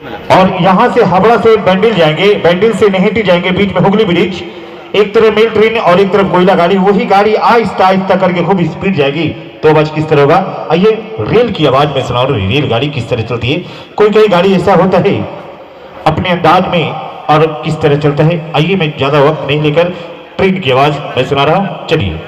और यहाँ से हावड़ा से बैंडिल जाएंगे, बैंडिल से नेहेटी जाएंगे, बीच में हुगली ब्रिज, एक तरफ मेल ट्रेन और एक तरफ कोयला गाड़ी। वही गाड़ी आहिस्ता आहिस्ता करके खूब स्पीड जाएगी तो बज किस तरह होगा। आइए रेल की आवाज में सुना रहा हूं, रेल गाड़ी किस तरह चलती है। कोई कोई गाड़ी ऐसा होता है अपने अंदाज में और किस तरह चलता है। आइए मैं ज्यादा वक्त नहीं लेकर ट्रेन की आवाज मैं सुना रहा हूं, चलिए।